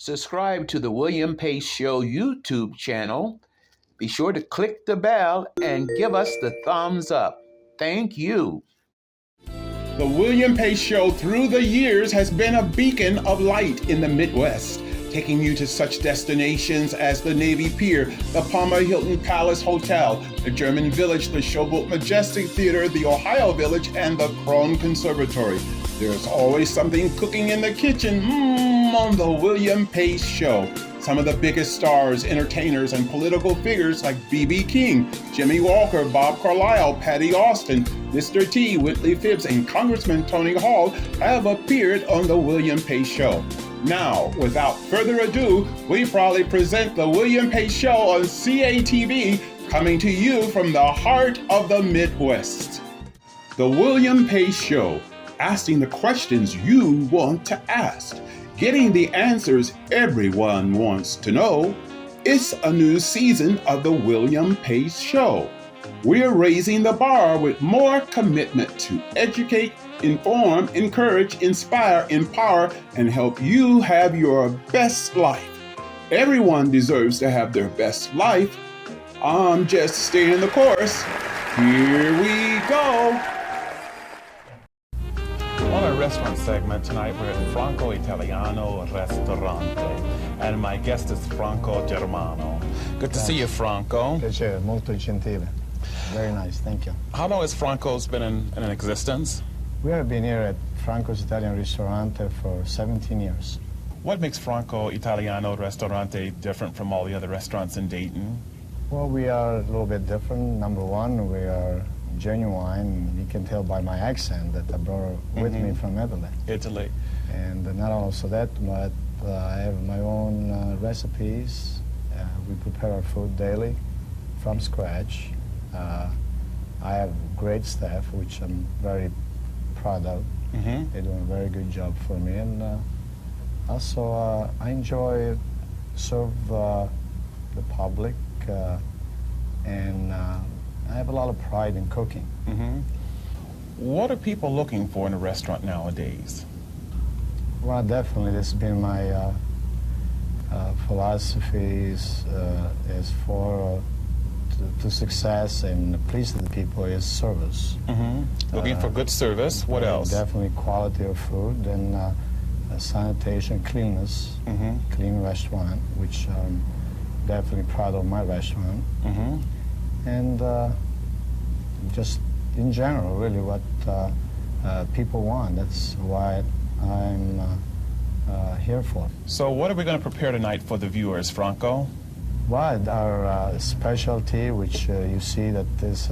Subscribe to the William Pace Show YouTube channel. Be sure to click the bell and give us the thumbs up. Thank you. The William Pace Show through the years has been a beacon of light in the Midwest, taking you to such destinations as the Navy Pier, the Palmer Hilton Palace Hotel, the German Village, the Showboat Majestic Theatre, the Ohio Village, and the Krohn Conservatory. There's always something cooking in the kitchen on the William Pace Show. Some of the biggest stars, entertainers, and political figures like B.B. King, Jimmy Walker, Bob Carlisle, Patti Austin, Mr. T, Whitley Phibbs, and Congressman Tony Hall have appeared on the William Pace Show. Now, without further ado, we proudly present the William Pace Show on CATV, coming to you from the heart of the Midwest. The William Pace Show, asking the questions you want to ask, getting the answers everyone wants to know. It's a new season of the William Pace Show. We're raising the bar with more commitment to educate, inform, encourage, inspire, empower, and help you have your best life. Everyone deserves to have their best life. I'm just staying the course. Here we go. On our restaurant segment tonight, we're at Franco Italiano Ristorante, and my guest is Franco Germano. Good to see you, Franco. Piacere, molto gentile. Very nice, thank you. How long has Franco's been in existence? We have been here at Franco's Italian Ristorante for 17 years. What makes Franco Italiano Ristorante different from all the other restaurants in Dayton? Well, we are a little bit different. Number one, we are genuine. You can tell by my accent that I brought with me from Italy. Italy. And not also that, but I have my own recipes. We prepare our food daily from scratch. I have great staff, which I'm very proud of. They do a very good job for me. And also, I enjoy serve the public, and I have a lot of pride in cooking. What are people looking for in a restaurant nowadays? Well, definitely, this has been my philosophies as for to success and please the people is service. Looking for good service. What else? Definitely quality of food and sanitation, cleanness, clean restaurant, which I'm definitely proud of my restaurant. And just in general, really what people want. That's why I'm here for. So what are we going to prepare tonight for the viewers, Franco? Well, our specialty, which you see that is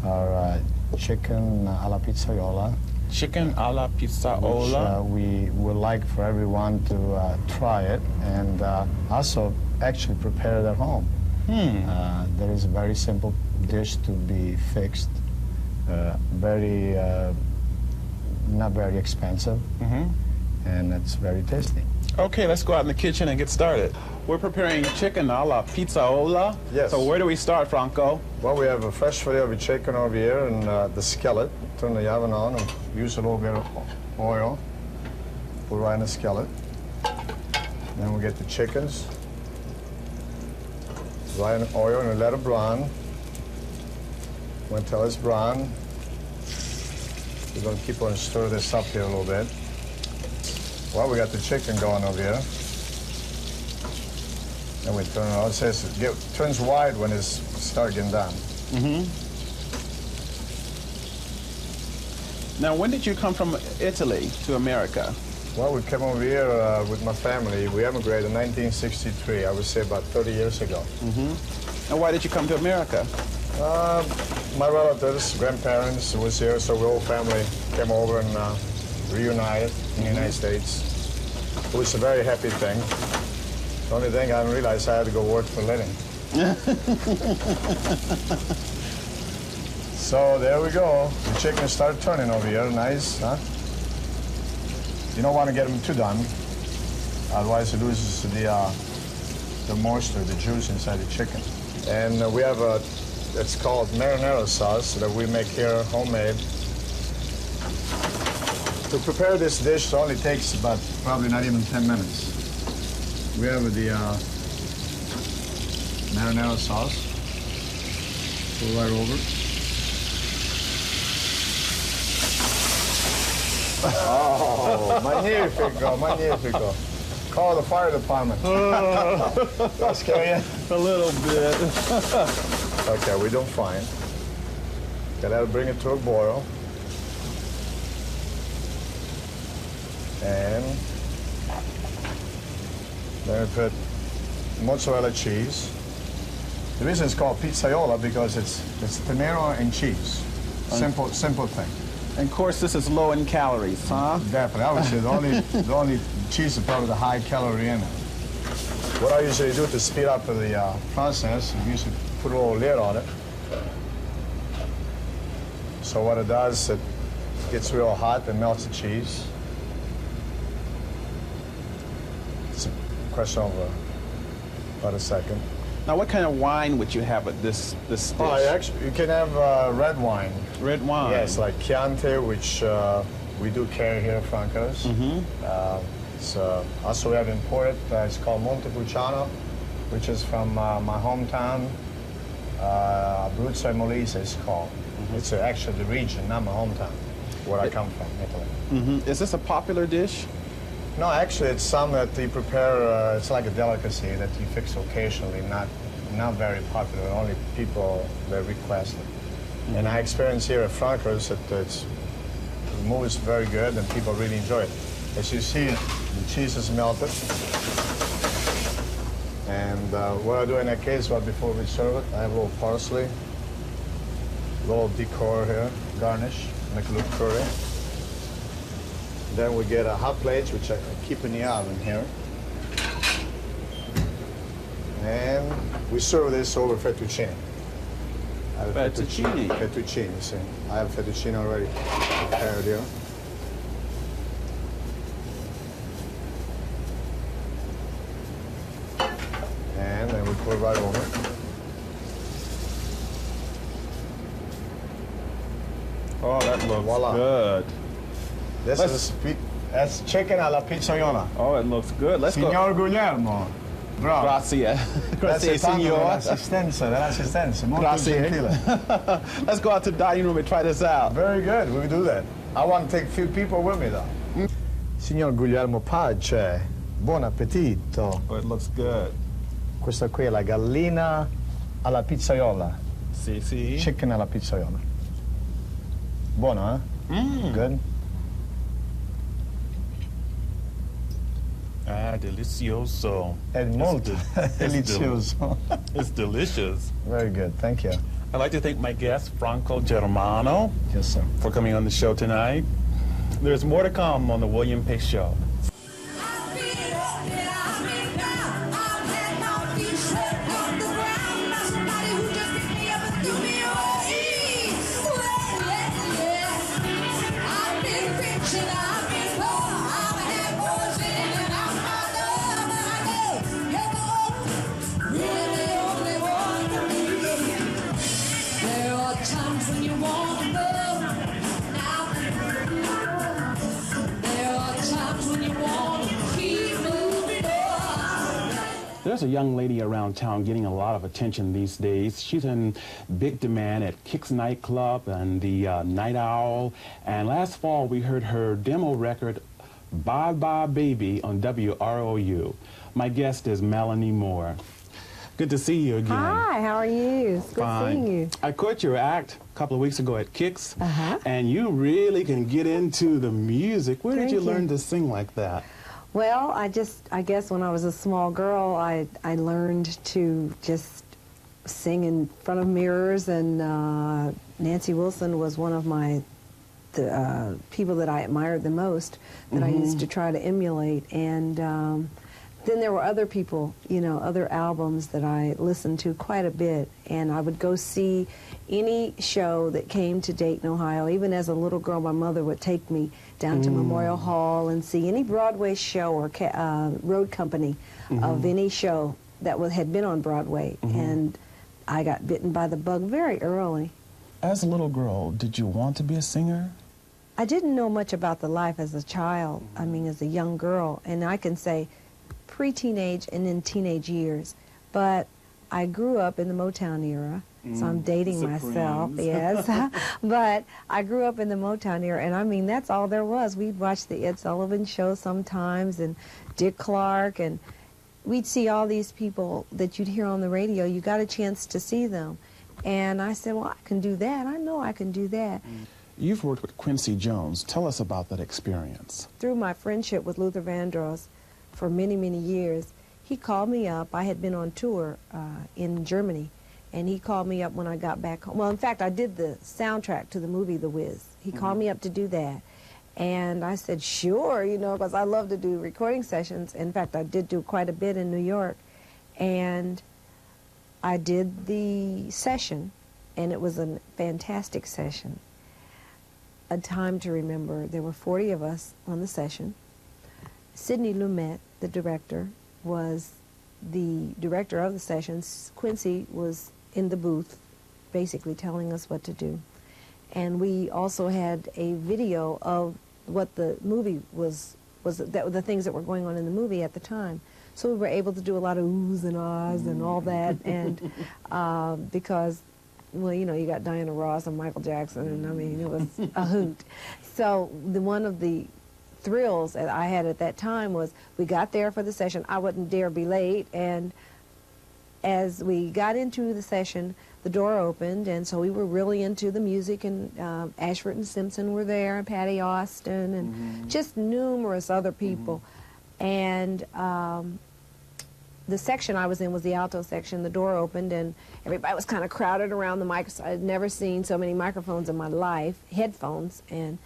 our chicken alla pizzaiola. Chicken alla pizzaiola. Which we would like for everyone to try it and also actually prepare it at home. There is a very simple dish to be fixed, very not very expensive, and it's very tasty. Okay, let's go out in the kitchen and get started. We're preparing chicken alla pizzaiola. Yes. So where do we start, Franco? Well, we have a fresh fillet of chicken over here and the skillet. Turn the oven on and use a little bit of oil. Put right in the skillet. Then we get the chickens. Right in the oil and let it brown. Until it's brown. We're going to keep on stir this up here a little bit. Well, we got the chicken going over here. Then we turn it on. It says it turns white when it's start getting done. Now, when did you come from Italy to America? Well, we came over here with my family. We emigrated in 1963, I would say about 30 years ago. And why did you come to America? My relatives, grandparents was here, so the whole family came over and reunited in the United States. It was a very happy thing. The only thing I realized I had to go work for a living. So there we go. The chicken started turning over here. Nice, huh? You don't want to get them too done, otherwise it loses the moisture, the juice inside the chicken. And we have it's called marinara sauce that we make here, homemade. To prepare this dish, it only takes about probably not even 10 minutes. We have the marinara sauce. Go right over. Oh, magnifico, magnifico. Call the fire department. That scare you? A little bit. Okay, we're doing fine. Okay, that'll bring it to a boil. And then we put mozzarella cheese. The reason it's called pizzaiola because it's tomato and cheese. Simple thing. And of course, this is low in calories, huh? Definitely. I would say the only cheese is probably the high calorie in it. What I usually do to speed up the process, I usually put a little lid on it. So what it does, it gets real hot and melts the cheese. It's a question of about a second. Now, what kind of wine would you have with this dish? Oh, actually, you can have red wine. Red wine? Yes, like Chianti, which we do carry here at Franco's. Also, we have imported, it's called Montepulciano, which is from my hometown. Abruzzo e Molise is called. It's actually the region, not my hometown, where I come from, Italy. Is this a popular dish? No, actually, it's some that you prepare. It's like a delicacy that you fix occasionally, not very popular. Only people that request it. And I experience here at Franco's that the mood is very good and people really enjoy it. As you see, the cheese is melted. And what I do in that case, well, before we serve it, I have a little parsley, a little decor here, garnish, make it look pretty. Then we get a hot plate, which I keep in the oven here. And we serve this over fettuccine. Fettuccine? Fettuccine, see. I have fettuccine already prepared here. And then we put it right over. Oh, that looks Voila. good. That's chicken alla pizzaiola. Oh, it looks good. Let's Signor go. Guglielmo. Bravo. Grazie. Grazie, Grazie tanto signor. dell'assistenza. Molto Grazie. gentile. Let's go out to the dining room and try this out. Very good, we do that. I want to take a few people with me though. Signor Guglielmo Pace, buon appetito. Oh, it looks good. Questa qui è la gallina alla pizzaiola. See? Chicken alla pizzaiola. Buono, eh? Good. Ah, delicioso. È molto delizioso. It's delicious. Very good, thank you. I'd like to thank my guest, Franco Germano, Yes, sir. for coming on the show tonight. There's more to come on the William Pace Show. There's a young lady around town getting a lot of attention these days. She's in big demand at Kicks nightclub and the Night Owl. And last fall, we heard her demo record, Bye Bye Baby, on WROU. My guest is Melanie Moore. Good to see you again. Hi, how are you? It's good seeing you. I caught your act a couple of weeks ago at Kicks, Uh-huh. and you really can get into the music. Where did Thank you you. learn to sing like that? Well, I guess when I was a small girl, I learned to just sing in front of mirrors, and Nancy Wilson was one of the people that I admired the most, that I used to try to emulate. And then there were other people, other albums that I listened to quite a bit, and I would go see any show that came to Dayton, Ohio. Even as a little girl, my mother would take me down to Memorial Hall and see any Broadway show or road company of any show that had been on Broadway. And I got bitten by the bug very early. As a little girl, did you want to be a singer? I didn't know much about the life as a child, as a young girl, and I can say pre-teenage and in teenage years. But I grew up in the Motown era, so I'm dating myself, yes. But I grew up in the Motown era, and I mean, that's all there was. We'd watch the Ed Sullivan Show sometimes, and Dick Clark, and we'd see all these people that you'd hear on the radio. You got a chance to see them. And I said, well, I can do that. I know I can do that. You've worked with Quincy Jones. Tell us about that experience. Through my friendship with Luther Vandross for many, many years, he called me up. I had been on tour in Germany, and he called me up when I got back home. Well, in fact, I did the soundtrack to the movie The Wiz. He called me up to do that. And I said, sure, you know, because I love to do recording sessions. In fact, I did do quite a bit in New York. And I did the session, and it was a fantastic session. A time to remember. There were 40 of us on the session. Sidney Lumet, the director, was the director of the sessions. Quincy was in the booth, basically telling us what to do. And we also had a video of what the movie was the things that were going on in the movie at the time. So we were able to do a lot of oohs and ahs and all that, and because, well, you know, you got Diana Ross and Michael Jackson, and I mean, it was a hoot. So one of the thrills that I had at that time was we got there for the session. I wouldn't dare be late, and as we got into the session, the door opened, and so we were really into the music, and Ashford and Simpson were there, and Patti Austin, and just numerous other people. And the section I was in was the alto section. The door opened, and everybody was kind of crowded around the microphone. I'd never seen so many microphones in my life, headphones, and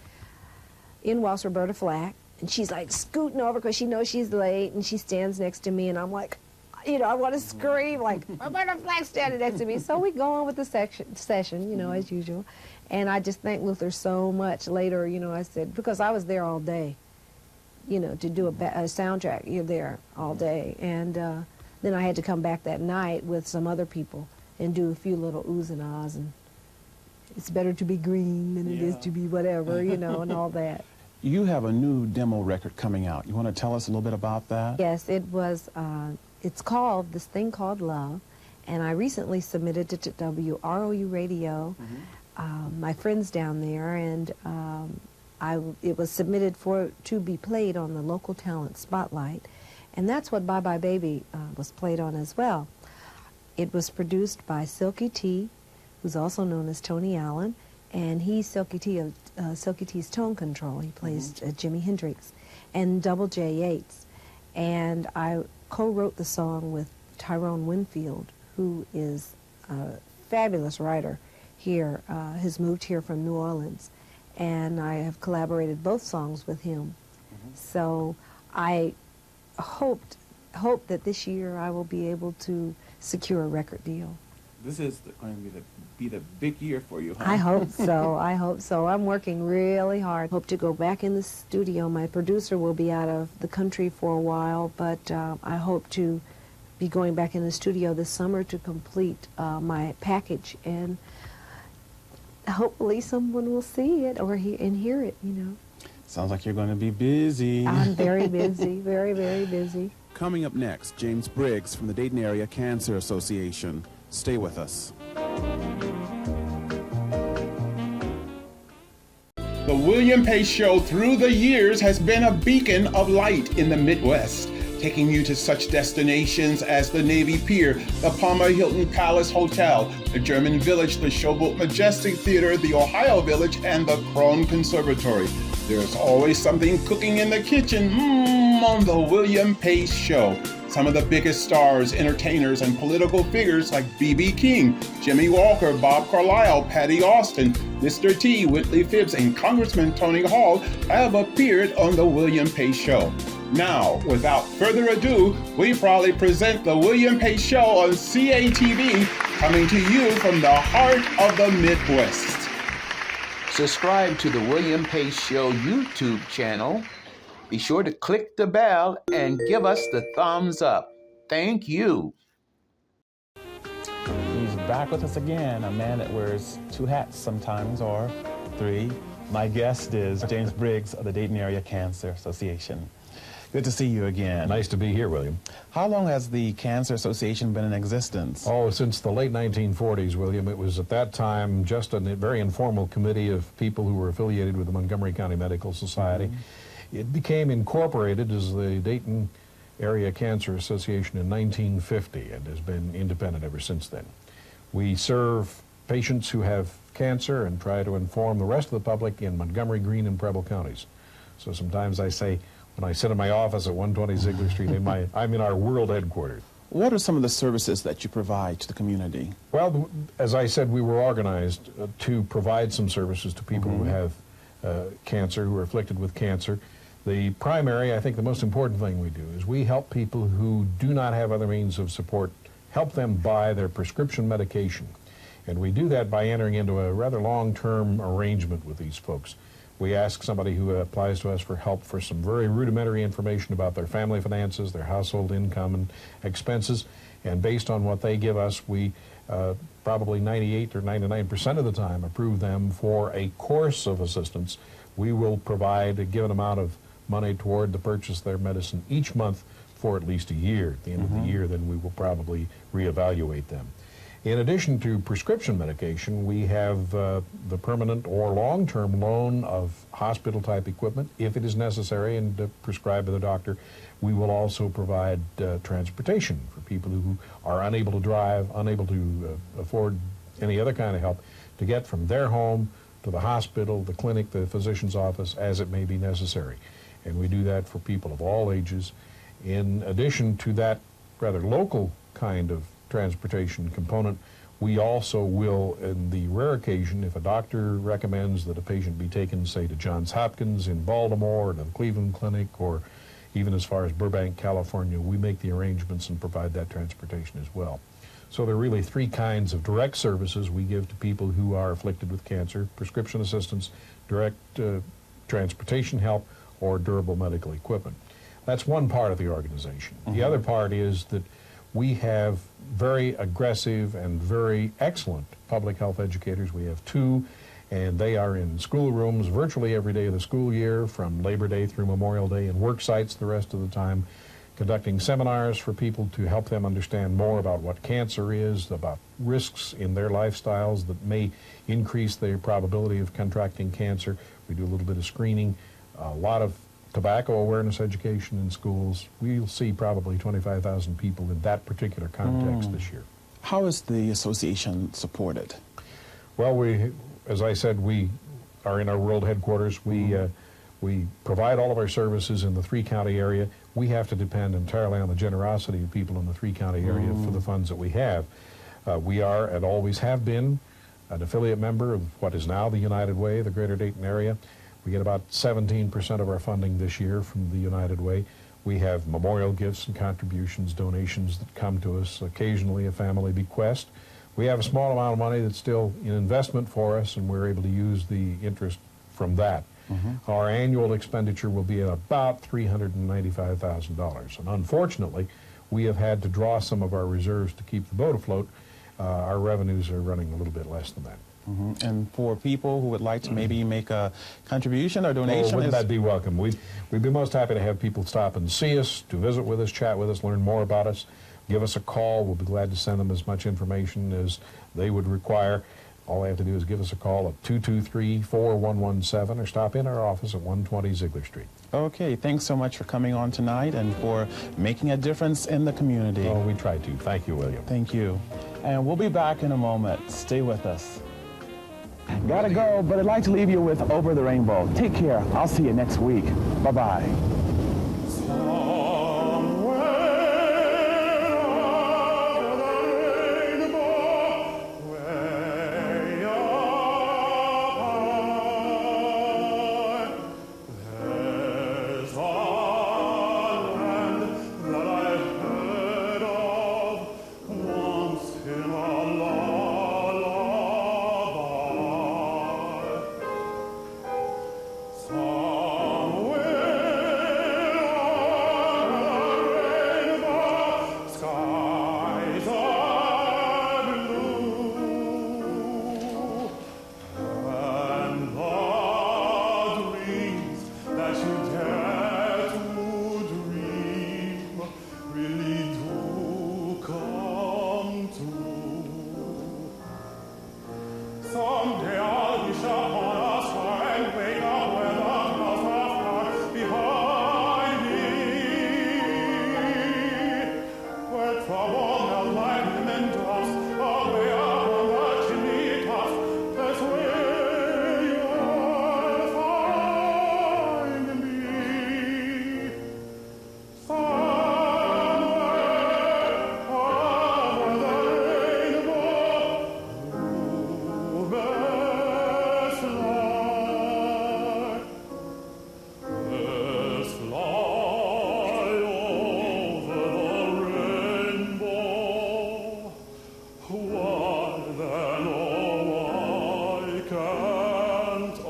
in walks Roberta Flack, and she's like scooting over because she knows she's late, and she stands next to me, and I'm like, you know, I want to scream, like, Roberta Flack standing next to me. So we go on with the session, you know, as usual. And I just thank Luther so much. Later, you know, I said, because I was there all day, you know, to do a soundtrack. You're there all day. And then I had to come back that night with some other people and do a few little oohs and ahs, and it's better to be green than it is to be whatever, you know, and all that. You have a new demo record coming out. You want to tell us a little bit about that? Yes, it was, it's called This Thing Called Love, and I recently submitted it to WROU Radio, my friends down there, and it was submitted to be played on the local talent spotlight, and that's what Bye Bye Baby was played on as well. It was produced by Silky T, who's also known as Tony Allen, and he's Silky T of Silky T's Tone Control. He plays Jimi Hendrix, and Double J Yates. And I co-wrote the song with Tyrone Winfield, who is a fabulous writer here, has moved here from New Orleans, and I have collaborated both songs with him. So I hope that this year I will be able to secure a record deal. This is going to be the big year for you, huh? I hope so. I hope so. I'm working really hard. Hope to go back in the studio. My producer will be out of the country for a while, but I hope to be going back in the studio this summer to complete my package, and hopefully someone will see it or hear it, you know. Sounds like you're going to be busy. I'm very busy, very, very busy. Coming up next, James Briggs from the Dayton Area Cancer Association. Stay with us. The William Pace Show through the years has been a beacon of light in the Midwest, taking you to such destinations as the Navy Pier, the Palmer Hilton Palace Hotel, the German Village, the Showboat Majestic Theatre, the Ohio Village, and the Krohn Conservatory. There's always something cooking in the kitchen on the William Pace Show. Some of the biggest stars, entertainers, and political figures like B.B. King, Jimmy Walker, Bob Carlisle, Patti Austin, Mr. T, Whitley Phibbs, and Congressman Tony Hall have appeared on the William Pace Show. Now, without further ado, we proudly present the William Pace Show on CATV, coming to you from the heart of the Midwest. Subscribe to the William Pace Show YouTube channel. Be sure to click the bell and give us the thumbs up. Thank you. He's back with us again, a man that wears two hats sometimes, or three. My guest is James Briggs of the Dayton Area Cancer Association. Good to see you again. Nice to be here, William. How long has the Cancer Association been in existence? Oh, since the late 1940s, William. It was at that time just a very informal committee of people who were affiliated with the Montgomery County Medical Society. It became incorporated as the Dayton Area Cancer Association in 1950 and has been independent ever since then. We serve patients who have cancer and try to inform the rest of the public in Montgomery, Greene, and Preble counties. So sometimes I say, when I sit in my office at 120 Ziegler Street, I'm in our world headquarters. What are some of the services that you provide to the community? Well, as I said, we were organized to provide some services to people who have cancer, who are afflicted with cancer. The primary, I think the most important thing we do is we help people who do not have other means of support, help them buy their prescription medication. And we do that by entering into a rather long-term arrangement with these folks. We ask somebody who applies to us for help for some very rudimentary information about their family finances, their household income and expenses, and based on what they give us, we probably 98 or 99% of the time approve them for a course of assistance. We will provide a given amount of money toward the purchase of their medicine each month for at least a year. At the end of the year, then we will probably reevaluate them. In addition to prescription medication, we have the permanent or long-term loan of hospital-type equipment. If it is necessary and prescribed by the doctor, we will also provide transportation for people who are unable to drive, unable to afford any other kind of help, to get from their home to the hospital, the clinic, the physician's office, as it may be necessary. And we do that for people of all ages. In addition to that rather local kind of transportation component, we also will, in the rare occasion, if a doctor recommends that a patient be taken, say, to Johns Hopkins in Baltimore, or to the Cleveland Clinic, or even as far as Burbank, California, we make the arrangements and provide that transportation as well. So there are really three kinds of direct services we give to people who are afflicted with cancer: prescription assistance, direct transportation help, or durable medical equipment. That's one part of the organization. The other part is that we have very aggressive and very excellent public health educators. We have two, and they are in schoolrooms virtually every day of the school year, from Labor Day through Memorial Day, and work sites the rest of the time, conducting seminars for people to help them understand more about what cancer is, about risks in their lifestyles that may increase their probability of contracting cancer. We do a little bit of screening, a lot of tobacco awareness education in schools. We'll see probably 25,000 people in that particular context this year. How is the association supported? Well, as I said, we are in our world headquarters. We provide all of our services in the three-county area. We have to depend entirely on the generosity of people in the three-county area for the funds that we have. We are, and always have been, an affiliate member of what is now the United Way, the Greater Dayton area. We get about 17% of our funding this year from the United Way. We have memorial gifts and contributions, donations that come to us, occasionally a family bequest. We have a small amount of money that's still in investment for us, and we're able to use the interest from that. Our annual expenditure will be at about $395,000. And unfortunately, we have had to draw some of our reserves to keep the boat afloat. Our revenues are running a little bit less than that. And for people who would like to maybe make a contribution or donation? Oh, wouldn't that be welcome? We'd be most happy to have people stop and see us, to visit with us, chat with us, learn more about us. Give us a call. We'll be glad to send them as much information as they would require. All they have to do is give us a call at 223-4117 or stop in our office at 120 Ziegler Street. Okay, thanks so much for coming on tonight and for making a difference in the community. Oh, we try to. Thank you, William. Thank you. And we'll be back in a moment. Stay with us. Gotta go, but I'd like to leave you with Over the Rainbow. Take care. I'll see you next week. Bye-bye. Somewhere Someday I'll wish upon a star and wake up where the clouds are far behind me, where trouble melts like lemon drops away upon the chimney tops. That's where you'll find me, somewhere over the rainbow. Best fly over the rainbow. Why then, oh, why can't I?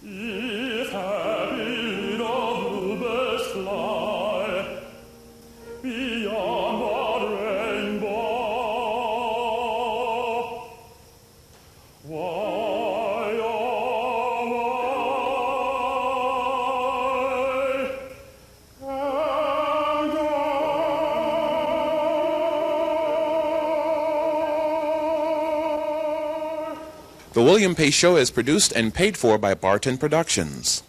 If happy of bluebirds fly beyond the rainbow, why, oh, why can't I? The William Pace Show is produced and paid for by Barton Productions.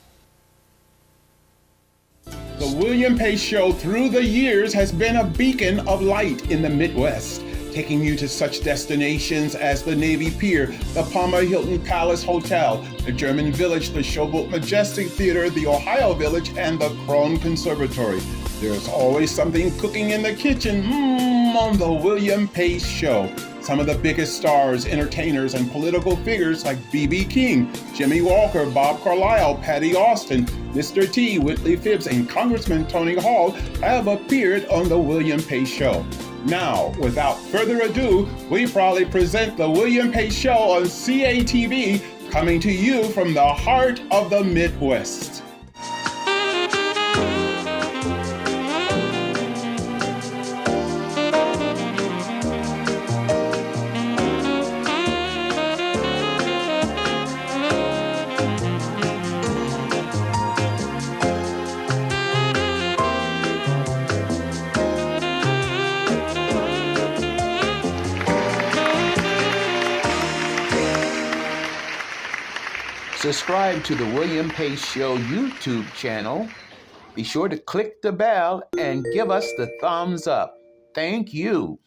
The William Pace Show through the years has been a beacon of light in the Midwest, taking you to such destinations as the Navy Pier, the Palmer Hilton Palace Hotel, the German Village, the Showboat Majestic Theatre, the Ohio Village, and the Krohn Conservatory. There's always something cooking in the kitchen on the William Pace Show. Some of the biggest stars, entertainers, and political figures like B.B. King, Jimmy Walker, Bob Carlisle, Patti Austin, Mr. T, Whitley Phibbs, and Congressman Tony Hall have appeared on the William Pace Show. Now, without further ado, we proudly present the William Pace Show on CATV, coming to you from the heart of the Midwest. Subscribe to the William Pace Show YouTube channel. Be sure to click the bell and give us the thumbs up. Thank you.